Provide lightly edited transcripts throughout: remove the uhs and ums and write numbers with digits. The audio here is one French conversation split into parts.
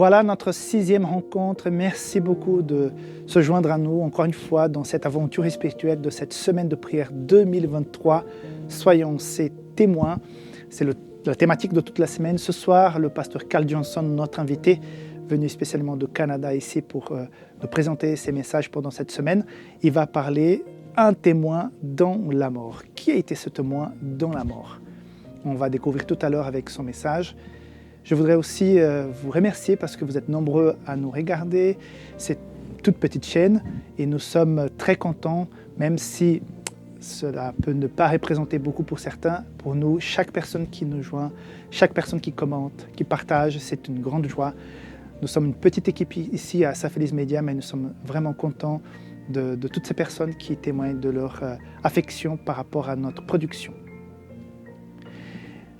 Voilà notre 6e rencontre. Merci beaucoup de se joindre à nous encore une fois dans cette aventure spirituelle de cette semaine de prière 2023. Soyons ses témoins. C'est la thématique de toute la semaine. Ce soir, le pasteur Carl Johnson, notre invité, venu spécialement de Canada ici pour nous présenter ses messages pendant cette semaine. Il va parler un témoin dans la mort. Qui a été ce témoin dans la mort? On va découvrir tout à l'heure avec son message. Je voudrais aussi vous remercier parce que vous êtes nombreux à nous regarder. C'est une toute petite chaîne et nous sommes très contents, même si cela peut ne pas représenter beaucoup pour certains. Pour nous, chaque personne qui nous joint, chaque personne qui commente, qui partage, c'est une grande joie. Nous sommes une petite équipe ici à Safelis Media, mais nous sommes vraiment contents de toutes ces personnes qui témoignent de leur affection par rapport à notre production.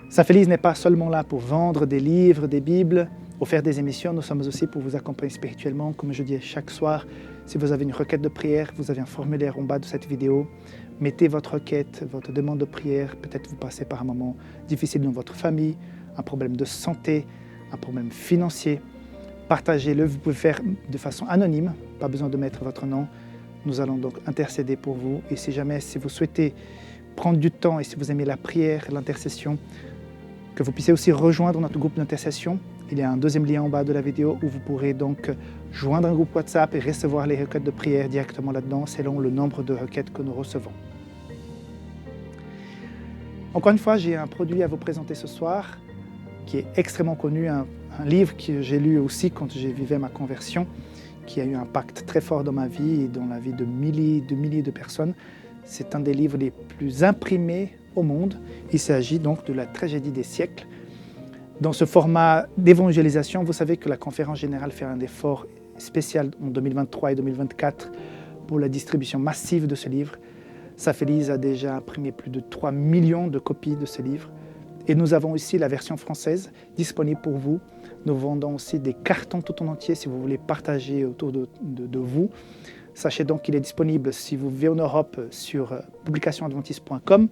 Safelis n'est pas seulement là pour vendre des livres, des Bibles, ou faire des émissions, nous sommes aussi pour vous accompagner spirituellement. Comme je dis chaque soir, si vous avez une requête de prière, vous avez un formulaire en bas de cette vidéo. Mettez votre requête, votre demande de prière. Peut-être vous passez par un moment difficile dans votre famille, un problème de santé, un problème financier. Partagez-le, vous pouvez faire de façon anonyme, pas besoin de mettre votre nom. Nous allons donc intercéder pour vous. Et si vous souhaitez prendre du temps et si vous aimez la prière, l'intercession, que vous puissiez aussi rejoindre notre groupe d'intercession. Il y a un deuxième lien en bas de la vidéo où vous pourrez donc joindre un groupe WhatsApp et recevoir les requêtes de prière directement là-dedans selon le nombre de requêtes que nous recevons. Encore une fois, j'ai un produit à vous présenter ce soir qui est extrêmement connu, un livre que j'ai lu aussi quand j'ai vécu ma conversion, qui a eu un impact très fort dans ma vie et dans la vie de milliers de personnes. C'est un des livres les plus imprimés au monde. Il s'agit donc de la tragédie des siècles. Dans ce format d'évangélisation, vous savez que la Conférence Générale fait un effort spécial en 2023 et 2024 pour la distribution massive de ce livre. Safelis a déjà imprimé plus de 3 millions de copies de ce livre. Et nous avons aussi la version française disponible pour vous. Nous vendons aussi des cartons tout en entier si vous voulez partager autour de vous. Sachez donc qu'il est disponible si vous vivez en Europe sur publicationadventiste.com.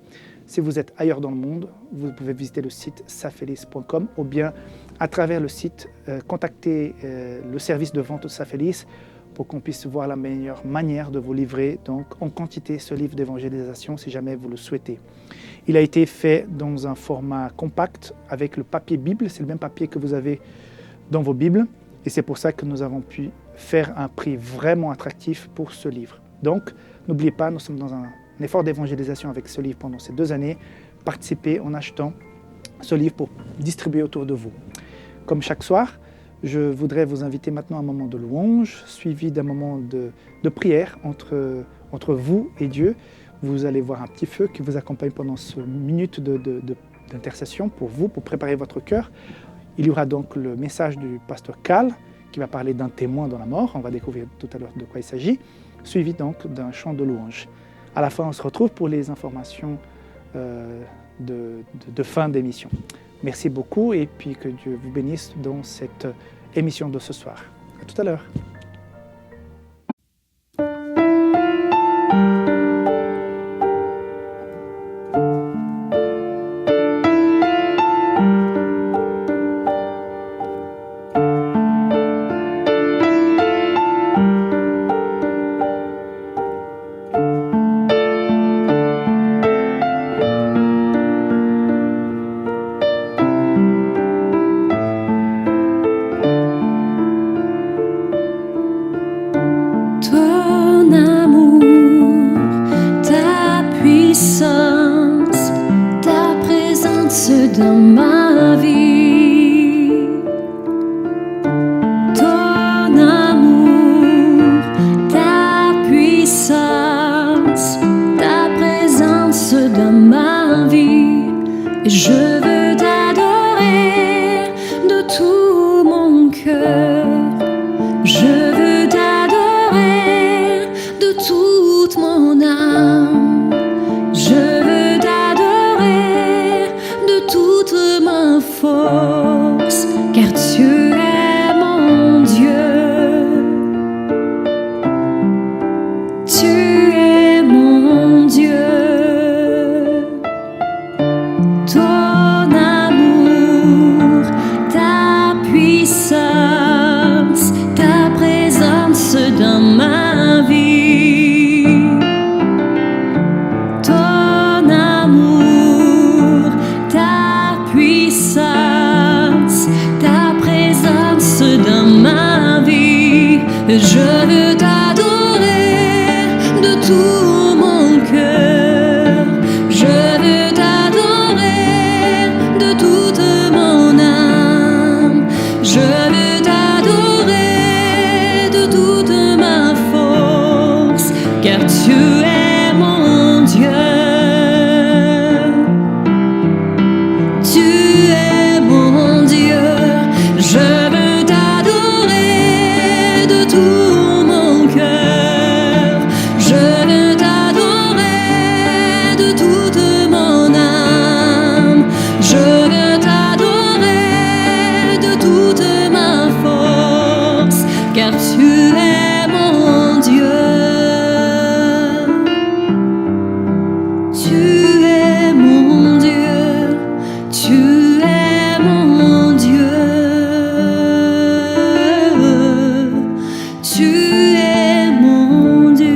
Si vous êtes ailleurs dans le monde, vous pouvez visiter le site safelis.com ou bien à travers le site, contacter le service de vente de Safelis pour qu'on puisse voir la meilleure manière de vous livrer donc en quantité ce livre d'évangélisation si jamais vous le souhaitez. Il a été fait dans un format compact avec le papier Bible, c'est le même papier que vous avez dans vos Bibles et c'est pour ça que nous avons pu faire un prix vraiment attractif pour ce livre. Donc, n'oubliez pas, nous sommes dans un effort d'évangélisation avec ce livre pendant ces 2 années. Participez en achetant ce livre pour distribuer autour de vous. Comme chaque soir, je voudrais vous inviter maintenant à un moment de louange, suivi d'un moment de prière entre vous et Dieu. Vous allez voir un petit feu qui vous accompagne pendant ce minute d'intercession pour vous, pour préparer votre cœur. Il y aura donc le message du pasteur Carl qui va parler d'un témoin dans la mort. On va découvrir tout à l'heure de quoi il s'agit, suivi donc d'un chant de louange. À la fin, on se retrouve pour les informations de fin d'émission. Merci beaucoup et puis que Dieu vous bénisse dans cette émission de ce soir. À tout à l'heure. Dans ma vie, ton amour, ta puissance, ta présence dans ma vie, je veux t'adorer de tout mon cœur, je veux t'adorer de toute mon âme, je veux toute ma force, car tu es mon Dieu. Tu es mon Dieu. Ton amour, ta puissance, Je veux t'adorer de tout mon cœur. Je veux t'adorer de toute mon âme. Je veux t'adorer de toute ma force, car tu es mon Dieu. Tu es mon Dieu. Je veux t'adorer de tout mon cœur. Je veux t'adorer de toute mon âme. Je veux t'adorer de toute ma force, car tu es mon Dieu. Tu es mon Dieu. Tu es mon Dieu. Tu es mon Dieu.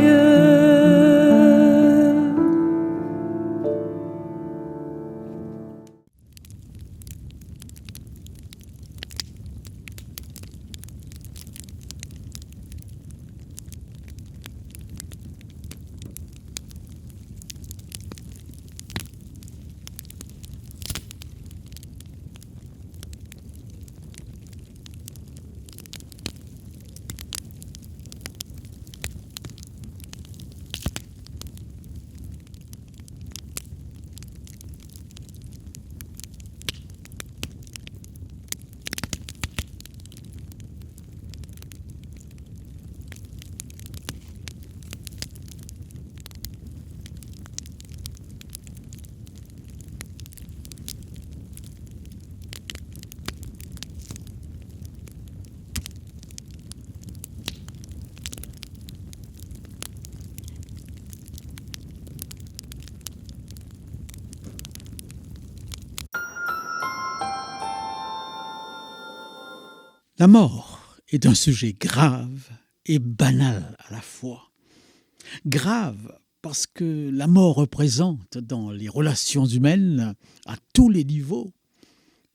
La mort est un sujet grave et banal à la fois. Grave parce que la mort représente dans les relations humaines, à tous les niveaux,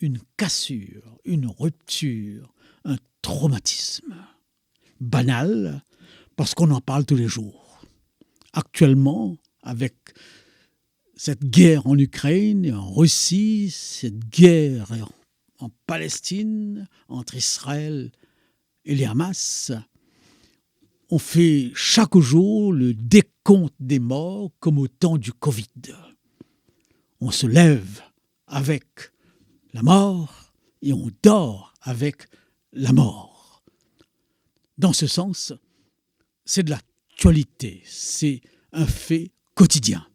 une cassure, une rupture, un traumatisme. Banal parce qu'on en parle tous les jours. Actuellement, avec cette guerre en Ukraine et en Russie, cette guerre en Palestine, entre Israël et les Hamas, on fait chaque jour le décompte des morts comme au temps du Covid. On se lève avec la mort et on dort avec la mort. Dans ce sens, c'est de l'actualité, c'est un fait quotidien.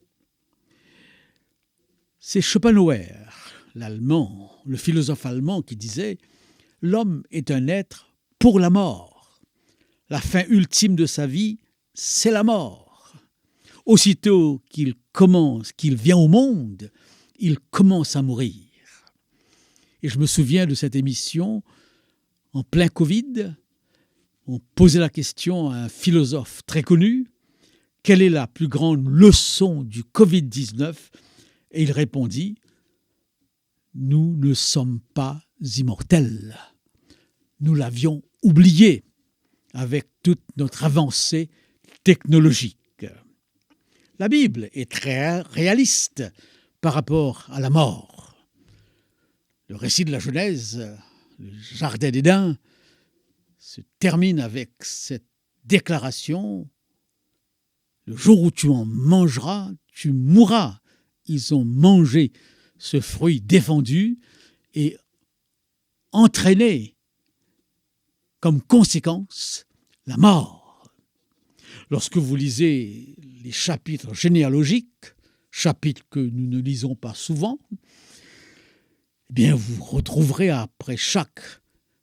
C'est Schopenhauer, l'Allemand, le philosophe allemand qui disait « L'homme est un être pour la mort. La fin ultime de sa vie, c'est la mort. Aussitôt qu'il vient au monde, il commence à mourir. » Et je me souviens de cette émission, en plein Covid, on posait la question à un philosophe très connu, « Quelle est la plus grande leçon du Covid-19 ?» Et il répondit, « Nous ne sommes pas immortels. Nous l'avions oublié avec toute notre avancée technologique. » La Bible est très réaliste par rapport à la mort. Le récit de la Genèse, le Jardin d'Éden, se termine avec cette déclaration « Le jour où tu en mangeras, tu mourras. » Ils ont mangé ce fruit défendu et entraîné comme conséquence la mort. Lorsque vous lisez les chapitres généalogiques, chapitres que nous ne lisons pas souvent, eh bien vous retrouverez après chaque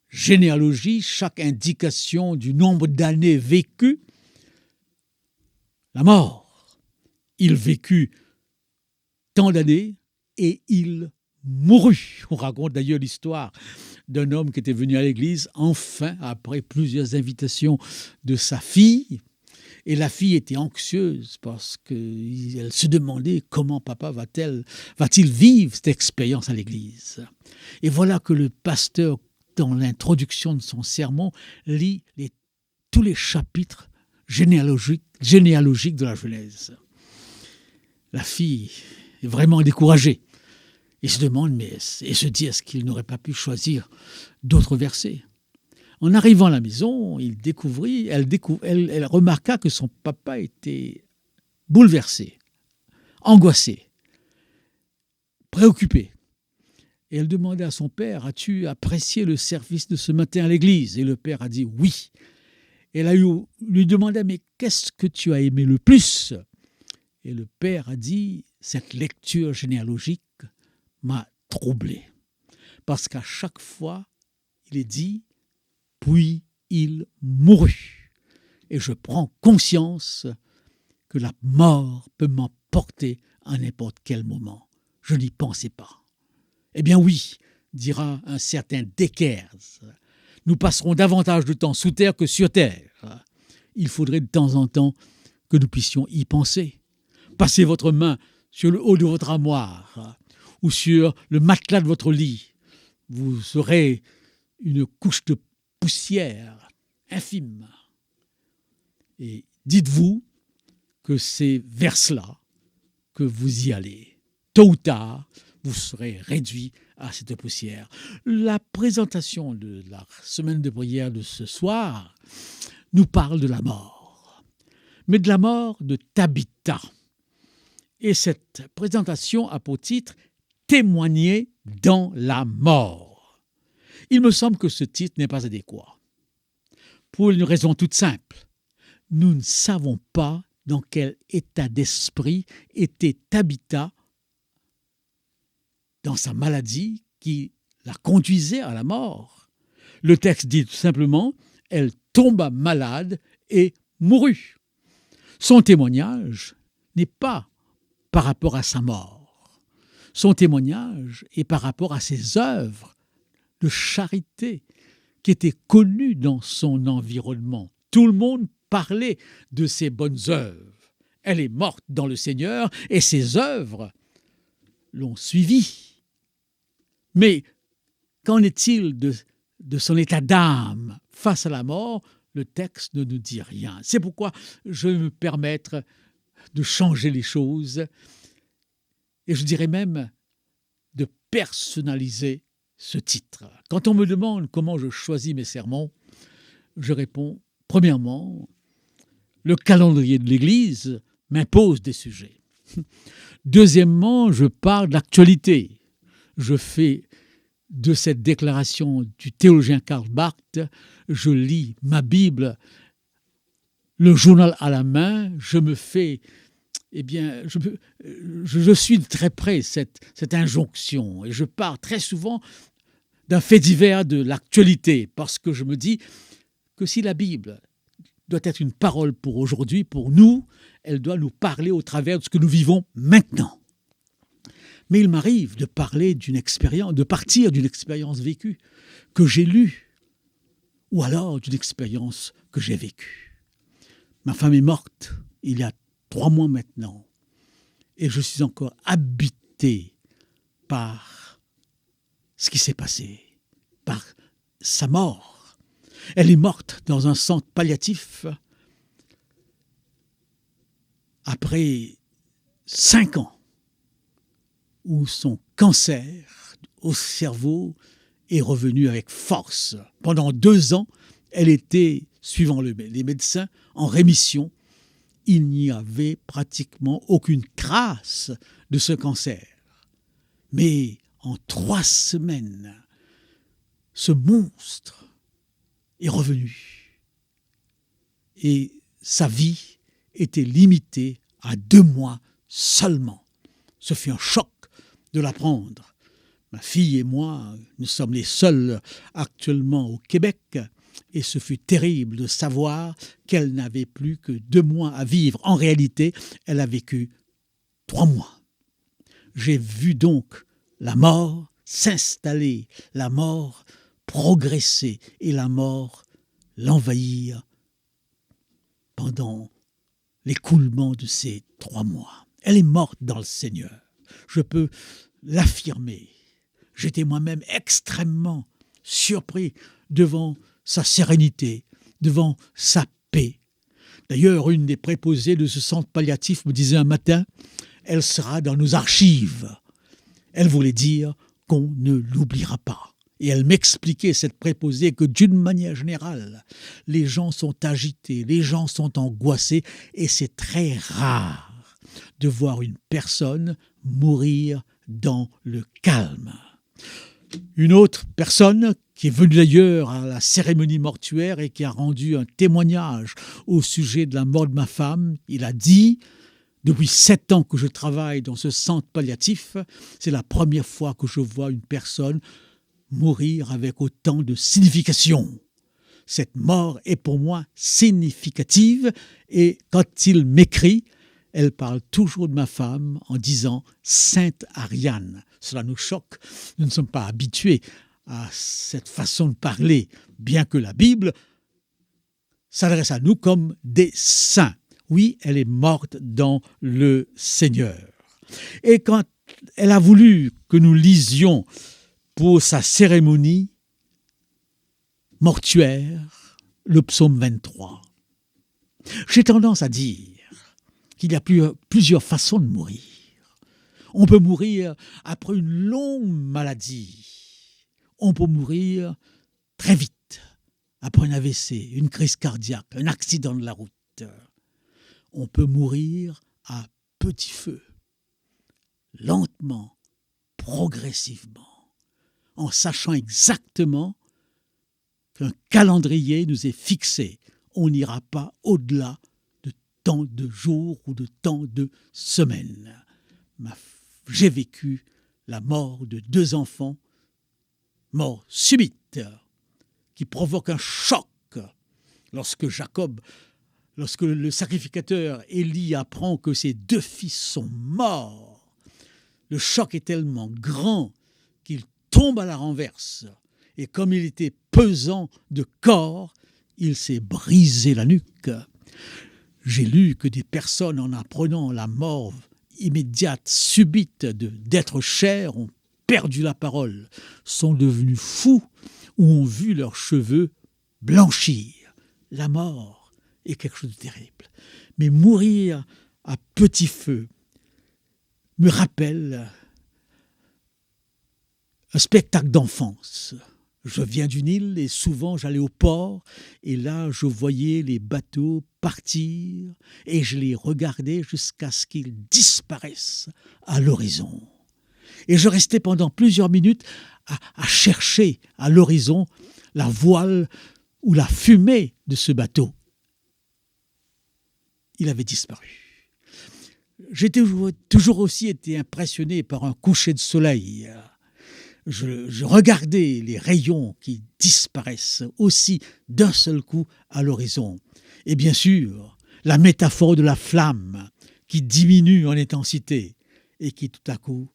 généalogie, chaque indication du nombre d'années vécues, la mort. Il vécut tant d'années et il mourut. On raconte d'ailleurs l'histoire d'un homme qui était venu à l'église, enfin, après plusieurs invitations de sa fille. Et la fille était anxieuse parce qu'elle se demandait comment papa va-t-il vivre cette expérience à l'église. Et voilà que le pasteur, dans l'introduction de son sermon, lit les tous les chapitres généalogiques de la Genèse. La fille est vraiment découragée et se demande, et se dit, est-ce qu'il n'aurait pas pu choisir d'autres versets? En arrivant à la maison, elle remarqua que son papa était bouleversé, angoissé, préoccupé. Et elle demanda à son père, as-tu apprécié le service de ce matin à l'église? Et le père a dit oui. Elle lui demanda, mais qu'est-ce que tu as aimé le plus? Et le père a dit, cette lecture généalogique m'a troublé. Parce qu'à chaque fois, il est dit, puis il mourut. Et je prends conscience que la mort peut m'emporter à n'importe quel moment. Je n'y pensais pas. Eh bien oui, dira un certain Deckers, nous passerons davantage de temps sous terre que sur terre. Il faudrait de temps en temps que nous puissions y penser. Passez votre main sur le haut de votre armoire ou sur le matelas de votre lit. Vous aurez une couche de poussière infime. Et dites-vous que c'est vers cela que vous y allez. Tôt ou tard, vous serez réduit à cette poussière. La présentation de la semaine de prière de ce soir nous parle de la mort, mais de la mort de Tabitha. Et cette présentation a pour titre « Témoigner dans la mort ». Il me semble que ce titre n'est pas adéquat. Pour une raison toute simple. Nous ne savons pas dans quel état d'esprit était Tabitha dans sa maladie qui la conduisait à la mort. Le texte dit tout simplement « Elle tomba malade et mourut ». Son témoignage n'est pas par rapport à sa mort. Son témoignage est par rapport à ses œuvres de charité qui étaient connues dans son environnement. Tout le monde parlait de ses bonnes œuvres. Elle est morte dans le Seigneur et ses œuvres l'ont suivie. Mais qu'en est-il de son état d'âme face à la mort? Le texte ne nous dit rien. C'est pourquoi je vais me permettre de changer les choses et je dirais même de personnaliser ce titre. Quand on me demande comment je choisis mes sermons, je réponds, premièrement, le calendrier de l'Église m'impose des sujets. Deuxièmement, je parle d'actualité. Je fais de cette déclaration du théologien Karl Barth, je lis ma Bible, le journal à la main, je me fais, je suis de très près cette injonction et je pars très souvent d'un fait divers de l'actualité parce que je me dis que si la Bible doit être une parole pour aujourd'hui, pour nous, elle doit nous parler au travers de ce que nous vivons maintenant. Mais il m'arrive de parler d'une expérience, de partir d'une expérience vécue que j'ai lue, ou alors d'une expérience que j'ai vécue. Ma femme est morte il y a 3 mois maintenant, et je suis encore habité par ce qui s'est passé, par sa mort. Elle est morte dans un centre palliatif après 5 ans où son cancer au cerveau est revenu avec force. Pendant 2 ans, elle était, suivant les médecins, en rémission. Il n'y avait pratiquement aucune trace de ce cancer. Mais en 3 semaines, ce monstre est revenu. Et sa vie était limitée à 2 mois seulement. Ce fut un choc de l'apprendre. Ma fille et moi, nous sommes les seuls actuellement au Québec et ce fut terrible de savoir qu'elle n'avait plus que 2 mois à vivre. En réalité, elle a vécu 3 mois. J'ai vu donc la mort s'installer, la mort progresser et la mort l'envahir pendant l'écoulement de ces 3 mois. Elle est morte dans le Seigneur. Je peux l'affirmer. J'étais moi-même extrêmement surpris devant sa sérénité, devant sa paix. D'ailleurs, une des préposées de ce centre palliatif me disait un matin, elle sera dans nos archives. Elle voulait dire qu'on ne l'oubliera pas. Et elle m'expliquait, cette préposée, que d'une manière générale, les gens sont agités, les gens sont angoissés, et c'est très rare de voir une personne mourir dans le calme. Une autre personne qui est venue d'ailleurs à la cérémonie mortuaire et qui a rendu un témoignage au sujet de la mort de ma femme, il a dit « Depuis 7 ans que je travaille dans ce centre palliatif, c'est la première fois que je vois une personne mourir avec autant de signification. Cette mort est pour moi significative et quand il m'écrit, elle parle toujours de ma femme en disant « Sainte Ariane ». Cela nous choque. Nous ne sommes pas habitués à cette façon de parler, bien que la Bible s'adresse à nous comme des saints. Oui, elle est morte dans le Seigneur. Et quand elle a voulu que nous lisions pour sa cérémonie mortuaire le psaume 23, j'ai tendance à dire qu'il y a plusieurs façons de mourir. On peut mourir après une longue maladie. On peut mourir très vite, après un AVC, une crise cardiaque, un accident de la route. On peut mourir à petit feu, lentement, progressivement, en sachant exactement qu'un calendrier nous est fixé. On n'ira pas au-delà de tant de jours ou de tant de semaines. J'ai vécu la mort de 2 enfants, mort subite, qui provoque un choc. Lorsque le sacrificateur Élie apprend que ses 2 fils sont morts, le choc est tellement grand qu'il tombe à la renverse. Et comme il était pesant de corps, il s'est brisé la nuque. J'ai lu que des personnes, en apprenant la mort immédiate, subite d'être chers, ont perdu la parole, sont devenus fous ou ont vu leurs cheveux blanchir. La mort est quelque chose de terrible. Mais mourir à petit feu me rappelle un spectacle d'enfance. Je viens d'une île et souvent j'allais au port et là je voyais les bateaux partir et je les regardais jusqu'à ce qu'ils disparaissent à l'horizon. Et je restais pendant plusieurs minutes à chercher à l'horizon la voile ou la fumée de ce bateau. Il avait disparu. J'ai toujours aussi été impressionné par un coucher de soleil. Je regardais les rayons qui disparaissent aussi d'un seul coup à l'horizon. Et bien sûr, la métaphore de la flamme qui diminue en intensité et qui tout à coup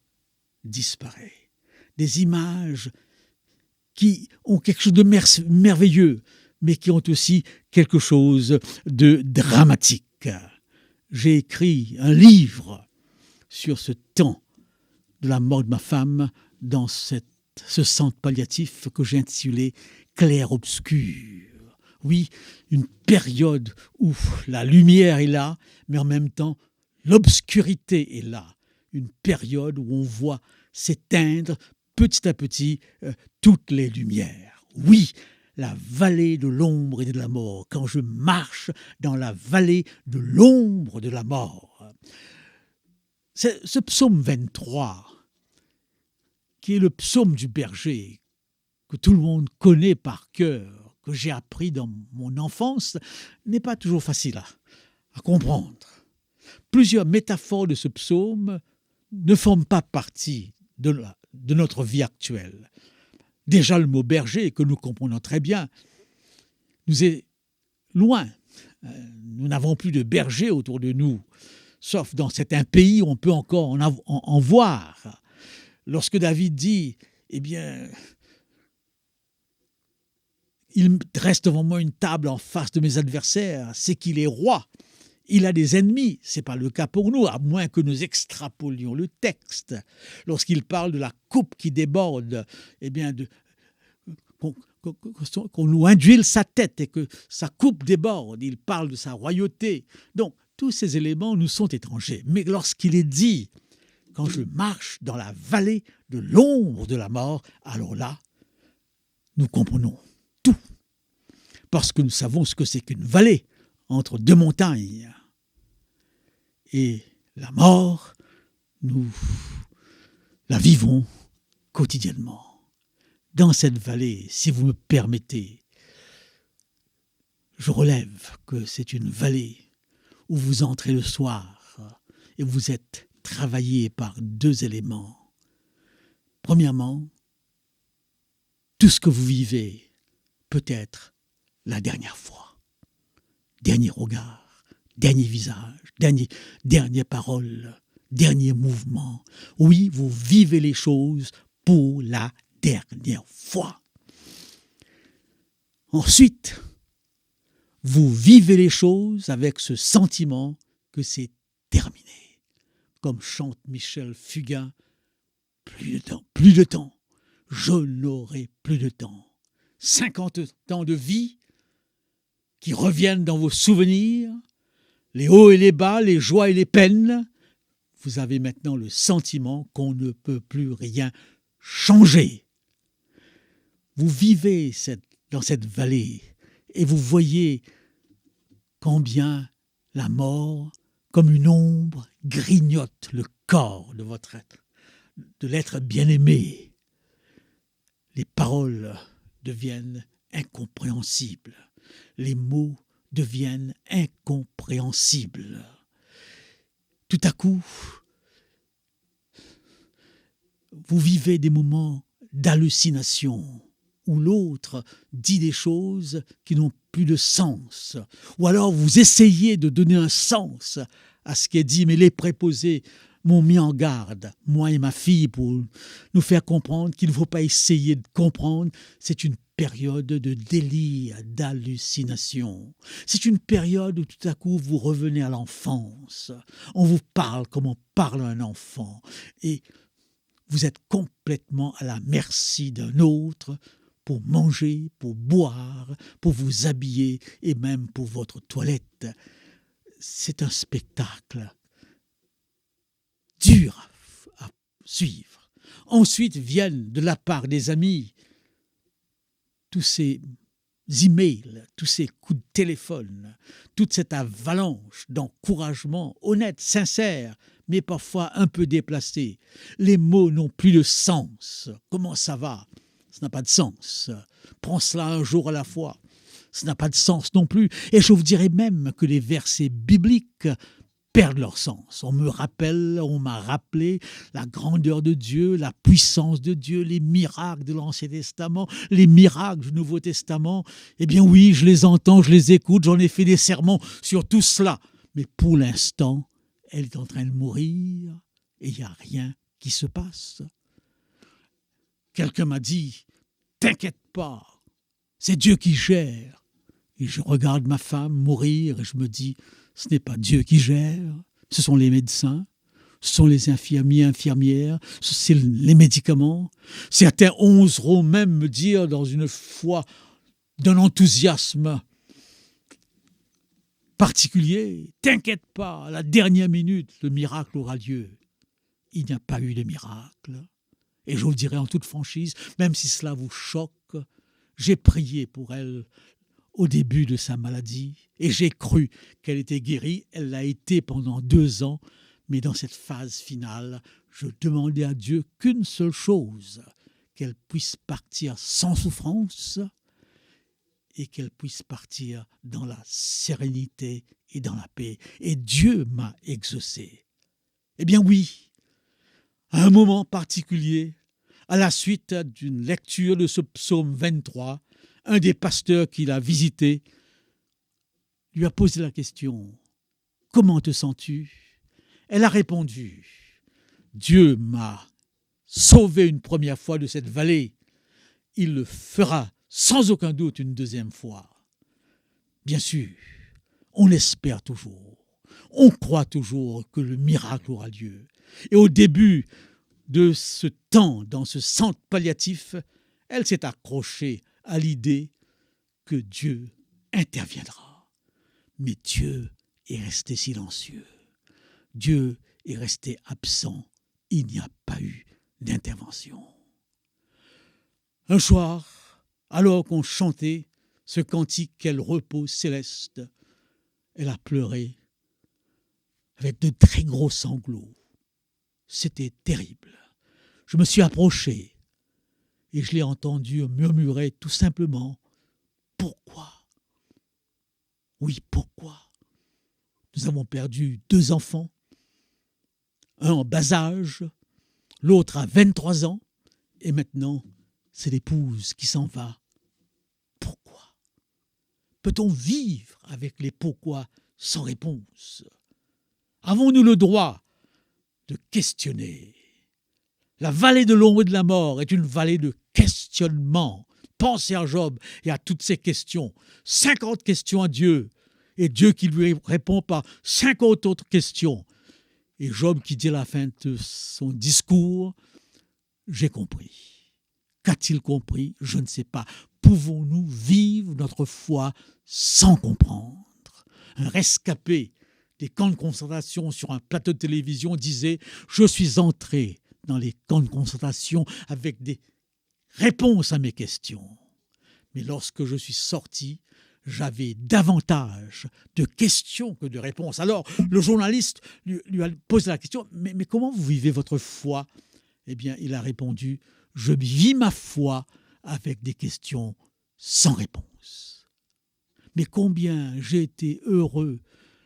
disparaît. Des images qui ont quelque chose de merveilleux, mais qui ont aussi quelque chose de dramatique. J'ai écrit un livre sur ce temps de la mort de ma femme dans ce centre palliatif que j'ai intitulé « Clair-obscur ». Oui, une période où la lumière est là, mais en même temps, l'obscurité est là. Une période où on voit s'éteindre petit à petit toutes les lumières. Oui, la vallée de l'ombre et de la mort, quand je marche dans la vallée de l'ombre de la mort. Ce psaume 23, qui est le psaume du berger, que tout le monde connaît par cœur, que j'ai appris dans mon enfance, n'est pas toujours facile à comprendre. Plusieurs métaphores de ce psaume ne forment pas partie de notre vie actuelle. Déjà, le mot berger, que nous comprenons très bien, nous est loin. Nous n'avons plus de berger autour de nous, sauf dans certains pays où on peut encore en voir. Lorsque David dit, eh bien, il dresse devant moi une table en face de mes adversaires, c'est qu'il est roi. Il a des ennemis, ce n'est pas le cas pour nous, à moins que nous extrapolions le texte. Lorsqu'il parle de la coupe qui déborde, eh bien, qu'on nous induile sa tête et que sa coupe déborde. Il parle de sa royauté. Donc, tous ces éléments nous sont étrangers. Mais lorsqu'il est dit, quand je marche dans la vallée de l'ombre de la mort, alors là, nous comprenons tout. Parce que nous savons ce que c'est qu'une vallée entre deux montagnes. Et la mort, nous la vivons quotidiennement. Dans cette vallée, si vous me permettez, je relève que c'est une vallée où vous entrez le soir et vous êtes travaillé par deux éléments. Premièrement, tout ce que vous vivez peut être la dernière fois, dernier regard, dernier visage, dernière parole, dernier mouvement. Oui, vous vivez les choses pour la dernière fois. Ensuite, vous vivez les choses avec ce sentiment que c'est terminé. Comme chante Michel Fugain, plus de temps, je n'aurai plus de temps. 50 ans de vie qui reviennent dans vos souvenirs, les hauts et les bas, les joies et les peines. Vous avez maintenant le sentiment qu'on ne peut plus rien changer. Vous vivez dans cette vallée et vous voyez combien la mort, comme une ombre, grignote le corps de l'être bien-aimé. Les paroles deviennent incompréhensibles. Les mots deviennent incompréhensibles. Tout à coup, vous vivez des moments d'hallucination où l'autre dit des choses qui n'ont plus de sens. Ou alors vous essayez de donner un sens à ce qui est dit, mais les préposés m'ont mis en garde, moi et ma fille, pour nous faire comprendre qu'il ne faut pas essayer de comprendre. C'est une période de délire, d'hallucination. C'est une période où tout à coup vous revenez à l'enfance. On vous parle comme on parle à un enfant. Et vous êtes complètement à la merci d'un autre pour manger, pour boire, pour vous habiller et même pour votre toilette. C'est un spectacle dur à suivre. Ensuite viennent de la part des amis tous ces emails, tous ces coups de téléphone, toute cette avalanche d'encouragement honnête, sincère, mais parfois un peu déplacé. Les mots n'ont plus de sens. Comment ça va ? Ça n'a pas de sens. Prends cela un jour à la fois. Ça n'a pas de sens non plus. Et je vous dirais même que les versets bibliques perdent leur sens. On m'a rappelé la grandeur de Dieu, la puissance de Dieu, les miracles de l'Ancien Testament, les miracles du Nouveau Testament. Eh bien oui, je les entends, je les écoute, j'en ai fait des sermons sur tout cela. Mais pour l'instant, elle est en train de mourir et il n'y a rien qui se passe. Quelqu'un m'a dit, t'inquiète pas, c'est Dieu qui gère. Et je regarde ma femme mourir et je me dis, ce n'est pas Dieu qui gère, ce sont les médecins, ce sont les infirmiers, infirmières, c'est les médicaments. Certains oseront même me dire dans une foi d'un enthousiasme particulier, t'inquiète pas, à la dernière minute, le miracle aura lieu. Il n'y a pas eu de miracle. Et je vous le dirai en toute franchise, même si cela vous choque, j'ai prié pour elle au début de sa maladie et j'ai cru qu'elle était guérie. Elle l'a été pendant 2 ans, mais dans cette phase finale, je demandais à Dieu qu'une seule chose, qu'elle puisse partir sans souffrance et qu'elle puisse partir dans la sérénité et dans la paix. Et Dieu m'a exaucé. Eh bien oui, à un moment particulier, à la suite d'une lecture de ce psaume 23, un des pasteurs qui l'a visité lui a posé la question « Comment te sens-tu » Elle a répondu « Dieu m'a sauvé une première fois de cette vallée. Il le fera sans aucun doute une deuxième fois. » Bien sûr, on espère toujours, on croit toujours que le miracle aura lieu. Et au début de ce temps, dans ce centre palliatif, elle s'est accrochée à l'idée que Dieu interviendra. Mais Dieu est resté silencieux. Dieu est resté absent. Il n'y a pas eu d'intervention. Un soir, alors qu'on chantait ce cantique Quel repos céleste, elle a pleuré avec de très gros sanglots. C'était terrible. Je me suis approché et je l'ai entendu murmurer tout simplement « Pourquoi ?» Oui, pourquoi ? Nous avons perdu 2 enfants, un en bas âge, l'autre à 23 ans, et maintenant, c'est l'épouse qui s'en va. Pourquoi ? Peut-on vivre avec les pourquoi sans réponse ? Avons-nous le droit de questionner ? La vallée de l'ombre et de la mort est une vallée de questionnement. Pensez à Job et à toutes ces questions. 50 questions à Dieu, et Dieu qui lui répond par 50 autres questions. Et Job qui dit à la fin de son discours, « J'ai compris ». Qu'a-t-il compris ? Je ne sais pas. Pouvons-nous vivre notre foi sans comprendre ? Un rescapé des camps de concentration sur un plateau de télévision disait « Je suis entré dans les camps de concentration avec des réponses à mes questions. Mais lorsque je suis sorti, j'avais davantage de questions que de réponses. » Alors, le journaliste lui a posé la question « Mais comment vous vivez votre foi ?» Eh bien, il a répondu « Je vis ma foi avec des questions sans réponse. » Mais combien j'ai été heureux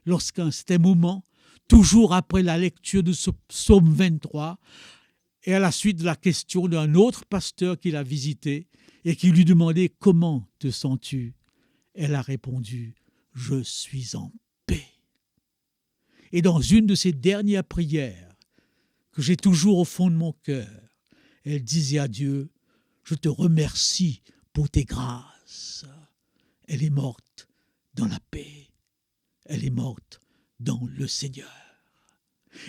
lorsqu'à un certain moment, toujours après la lecture de ce psaume 23, et à la suite de la question d'un autre pasteur qu'il a visité et qui lui demandait « Comment te sens-tu ?» Elle a répondu « Je suis en paix. » Et dans une de ses dernières prières, que j'ai toujours au fond de mon cœur, elle disait à Dieu « Je te remercie pour tes grâces. » Elle est morte dans la paix. Elle est morte dans le Seigneur.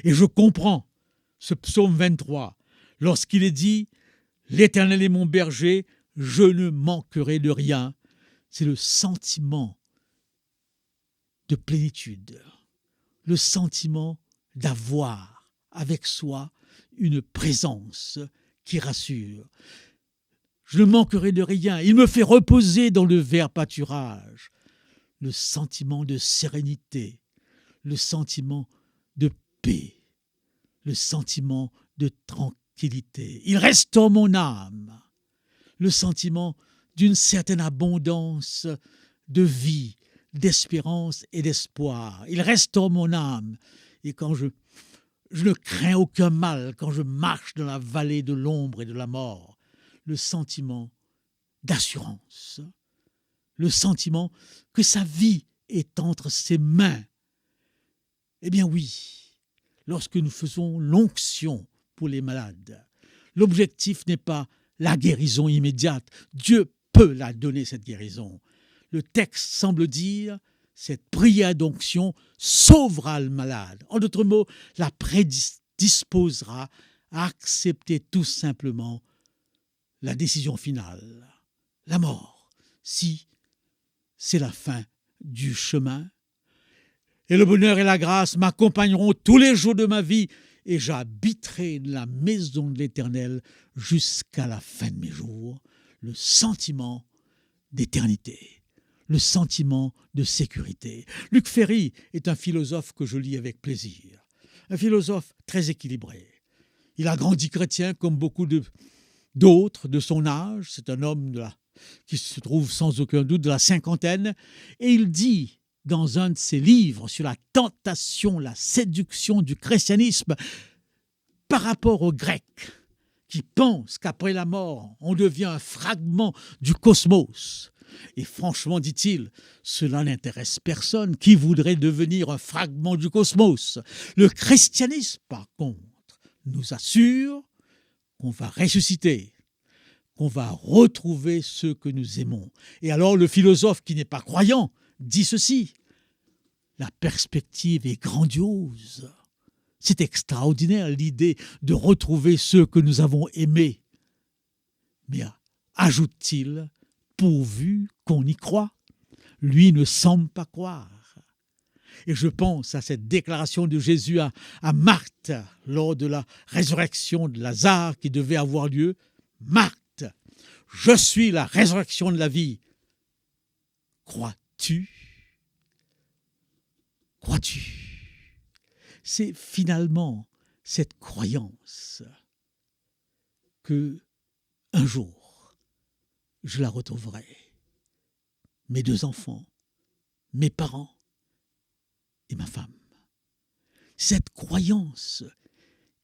Et je comprends ce psaume 23 lorsqu'il est dit « L'Éternel est mon berger, je ne manquerai de rien. » C'est le sentiment de plénitude, le sentiment d'avoir avec soi une présence qui rassure. Je ne manquerai de rien. Il me fait reposer dans le vert pâturage. Le sentiment de sérénité, le sentiment de paix, le sentiment de tranquillité. Il restaure mon âme. Le sentiment d'une certaine abondance de vie, d'espérance et d'espoir. Il restaure mon âme. Et quand je ne crains aucun mal, quand je marche dans la vallée de l'ombre et de la mort, le sentiment d'assurance, le sentiment que sa vie est entre ses mains. Eh bien oui, lorsque nous faisons l'onction pour les malades, l'objectif n'est pas la guérison immédiate. Dieu peut la donner, cette guérison. Le texte semble dire, cette prière d'onction sauvera le malade. En d'autres mots, la prédisposera à accepter tout simplement la décision finale, la mort, si c'est la fin du chemin. Et le bonheur et la grâce m'accompagneront tous les jours de ma vie et j'habiterai la maison de l'Éternel jusqu'à la fin de mes jours. Le sentiment d'éternité, le sentiment de sécurité. Luc Ferry est un philosophe que je lis avec plaisir, un philosophe très équilibré. Il a grandi chrétien comme beaucoup d'autres de son âge. C'est un homme qui se trouve sans aucun doute de la cinquantaine. Et il dit dans un de ses livres sur la tentation, la séduction du christianisme, par rapport aux Grecs qui pensent qu'après la mort, on devient un fragment du cosmos. Et franchement, dit-il, cela n'intéresse personne. Qui voudrait devenir un fragment du cosmos ? Le christianisme, par contre, nous assure qu'on va ressusciter, qu'on va retrouver ceux que nous aimons. Et alors le philosophe qui n'est pas croyant dit ceci: la perspective est grandiose. C'est extraordinaire l'idée de retrouver ceux que nous avons aimés. Mais ajoute-t-il, pourvu qu'on y croit. Lui ne semble pas croire. Et je pense à cette déclaration de Jésus à Marthe lors de la résurrection de Lazare qui devait avoir lieu. Marthe, je suis la résurrection de la vie. Crois-tu? Crois-tu? C'est finalement cette croyance que un jour je la retrouverai. Mes 2 enfants, mes parents et ma femme. Cette croyance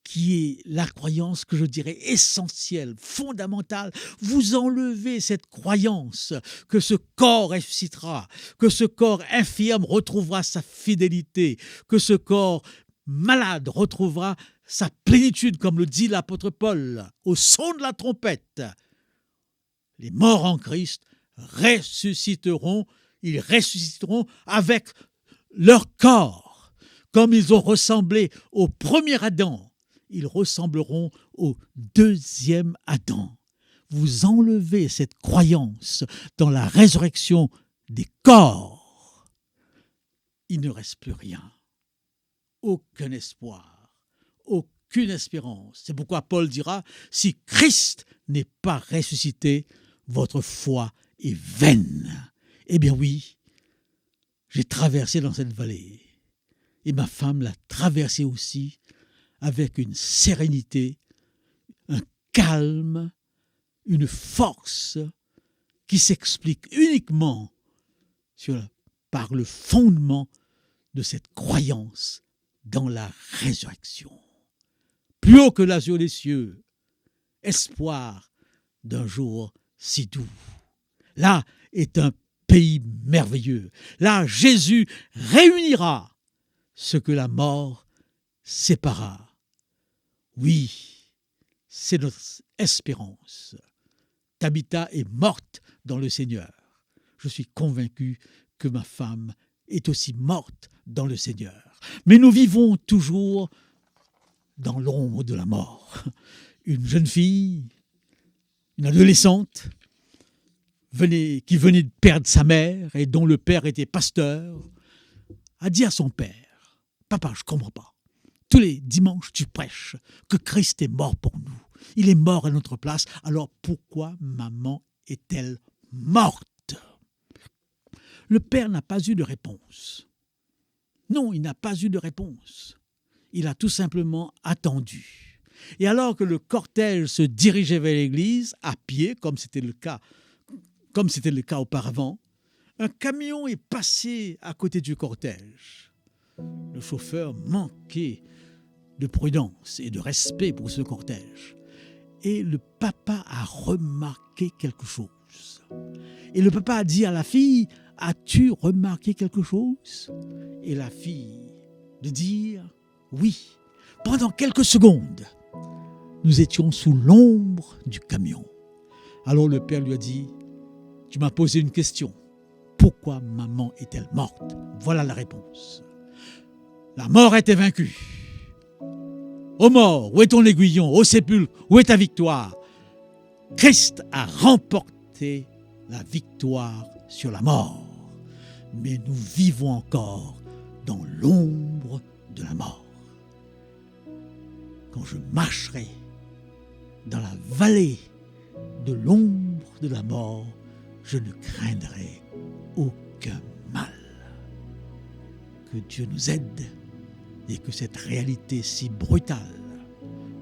qui est la croyance que je dirais essentielle, fondamentale. Vous enlevez cette croyance que ce corps ressuscitera, que ce corps infirme retrouvera sa fidélité, que ce corps malade retrouvera sa plénitude, comme le dit l'apôtre Paul, au son de la trompette. Les morts en Christ ressusciteront, ils ressusciteront avec leur corps. Comme ils ont ressemblé au premier Adam, ils ressembleront au deuxième Adam. Vous enlevez cette croyance dans la résurrection des corps. Il ne reste plus rien. Aucun espoir, aucune espérance. C'est pourquoi Paul dira, si Christ n'est pas ressuscité, votre foi est vaine. Eh bien oui, j'ai traversé dans cette vallée. Et ma femme l'a traversée aussi avec une sérénité, un calme, une force qui s'explique uniquement par le fondement de cette croyance dans la résurrection. Plus haut que l'azur des cieux, espoir d'un jour si doux. Là est un pays merveilleux. Là, Jésus réunira ce que la mort sépara. Oui, c'est notre espérance. Tabitha est morte dans le Seigneur. Je suis convaincu que ma femme est aussi morte dans le Seigneur. Mais nous vivons toujours dans l'ombre de la mort. Une jeune fille, une adolescente, qui venait de perdre sa mère et dont le père était pasteur, a dit à son père, « Papa, je ne comprends pas. Tous les dimanches, tu prêches que Christ est mort pour nous. Il est mort à notre place. Alors pourquoi maman est-elle morte ?» Le père n'a pas eu de réponse. Non, il n'a pas eu de réponse. Il a tout simplement attendu. Et alors que le cortège se dirigeait vers l'église, à pied, comme c'était le cas auparavant, un camion est passé à côté du cortège. Le chauffeur manquait de prudence et de respect pour ce cortège. Et le papa a remarqué quelque chose. Et le papa a dit à la fille, « As-tu remarqué quelque chose ?» Et la fille de dire, « Oui. » Pendant quelques secondes, nous étions sous l'ombre du camion. Alors le père lui a dit, « Tu m'as posé une question. Pourquoi maman est-elle morte ?» Voilà la réponse. La mort était vaincue. Ô mort, où est ton aiguillon? Ô sépulcre, où est ta victoire? Christ a remporté la victoire sur la mort. Mais nous vivons encore dans l'ombre de la mort. Quand je marcherai dans la vallée de l'ombre de la mort, je ne craindrai aucun mal. Que Dieu nous aide et que cette réalité si brutale,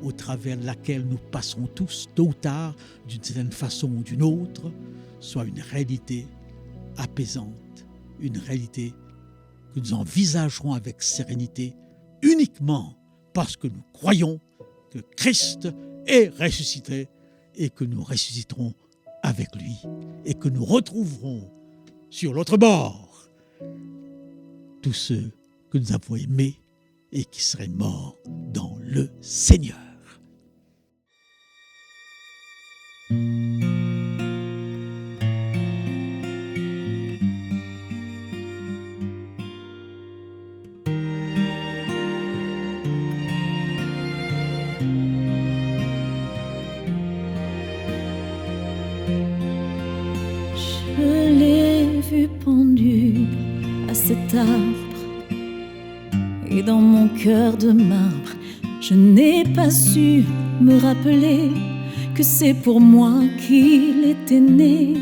au travers de laquelle nous passons tous, tôt ou tard, d'une certaine façon ou d'une autre, soit une réalité apaisante, une réalité que nous envisagerons avec sérénité, uniquement parce que nous croyons que Christ est ressuscité et que nous ressusciterons avec lui et que nous retrouverons sur l'autre bord tous ceux que nous avons aimés et qui seraient morts dans le Seigneur. pendu à cet arbre. Et dans mon cœur de marbre, je n'ai pas su me rappeler que c'est pour moi qu'il était né.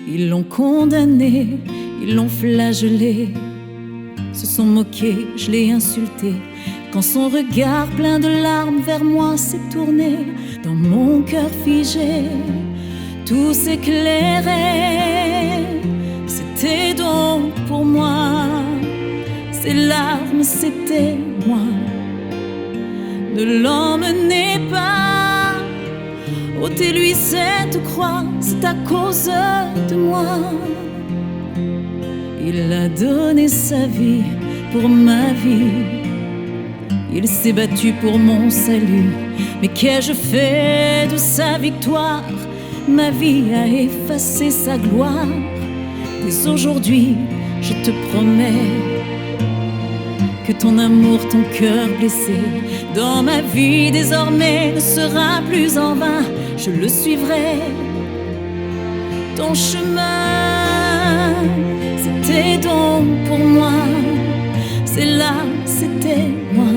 Ils l'ont condamné, ils l'ont flagellé, se sont moqués, je l'ai insulté. Quand son regard plein de larmes vers moi s'est tourné, dans mon cœur figé, tout s'éclairait. C'était donc pour moi, ces larmes c'était moi. Ne l'emmenez pas, ôtez-lui cette croix, c'est à cause de moi. Il a donné sa vie pour ma vie, il s'est battu pour mon salut. Mais qu'ai-je fait de sa victoire? Ma vie a effacé sa gloire. Dès aujourd'hui, je te promets que ton amour, ton cœur blessé, dans ma vie désormais ne sera plus en vain. Je le suivrai, ton chemin, c'était donc pour moi. C'est là, c'était moi.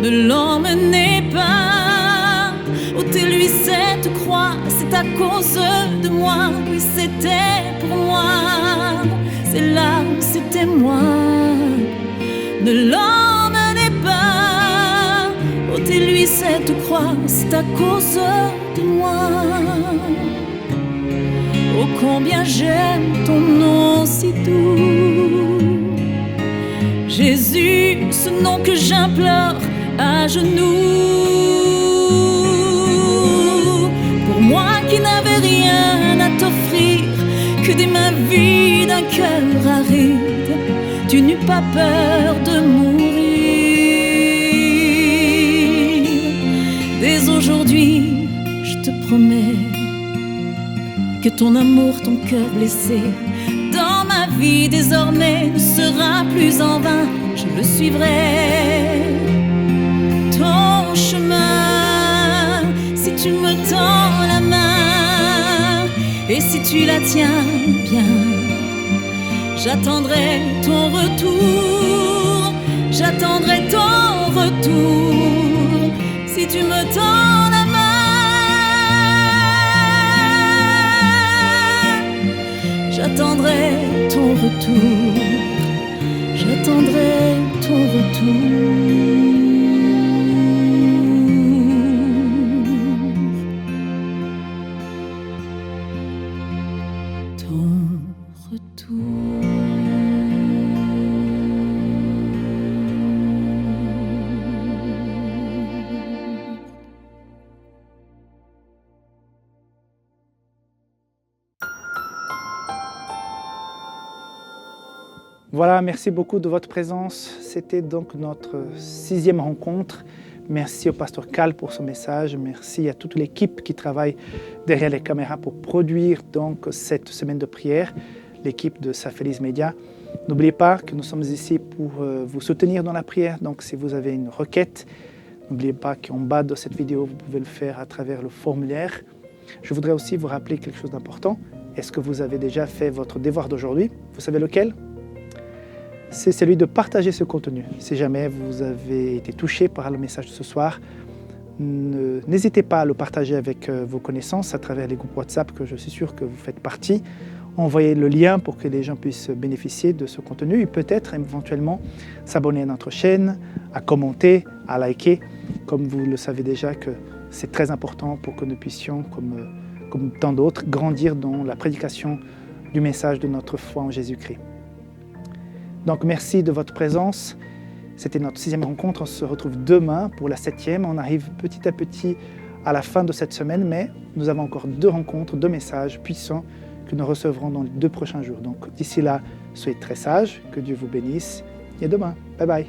Ne l'emmenez pas, ôtez-lui cette croix, c'est à cause de moi. Oui, c'était pour moi, c'est là, c'était moi. Ne l'emmenez pas, ôtez-lui cette croix, c'est à cause de moi. Oh, combien j'aime ton nom si doux, Jésus, ce nom que j'implore à genoux. Pour moi qui n'avais rien à t'offrir que des mains vides, un cœur aride, tu n'eus pas peur de mourir. Dès aujourd'hui, je te promets que ton amour, ton cœur blessé, dans ma vie désormais ne sera plus en vain. Je le suivrai, ton chemin, si tu me tends la main et si tu la tiens bien. J'attendrai ton retour, j'attendrai ton retour, si tu me tends la main. J'attendrai ton retour, j'attendrai ton retour. Voilà, merci beaucoup de votre présence. C'était donc notre 6e rencontre. Merci au pasteur Cal pour son message. Merci à toute l'équipe qui travaille derrière les caméras pour produire donc cette semaine de prière, l'équipe de Safelis Media. N'oubliez pas que nous sommes ici pour vous soutenir dans la prière. Donc si vous avez une requête, n'oubliez pas qu'en bas de cette vidéo, vous pouvez le faire à travers le formulaire. Je voudrais aussi vous rappeler quelque chose d'important. Est-ce que vous avez déjà fait votre devoir d'aujourd'hui? Vous savez lequel? C'est celui de partager ce contenu. Si jamais vous avez été touché par le message de ce soir, n'hésitez pas à le partager avec vos connaissances à travers les groupes WhatsApp que je suis sûr que vous faites partie. Envoyez le lien pour que les gens puissent bénéficier de ce contenu et peut-être éventuellement s'abonner à notre chaîne, à commenter, à liker, comme vous le savez déjà que c'est très important pour que nous puissions, comme tant d'autres, grandir dans la prédication du message de notre foi en Jésus-Christ. Donc merci de votre présence. C'était notre 6e rencontre. On se retrouve demain pour la 7e. On arrive petit à petit à la fin de cette semaine, mais nous avons encore 2 rencontres, 2 messages puissants que nous recevrons dans les 2 prochains jours. Donc d'ici là, soyez très sages, que Dieu vous bénisse et à demain. Bye bye.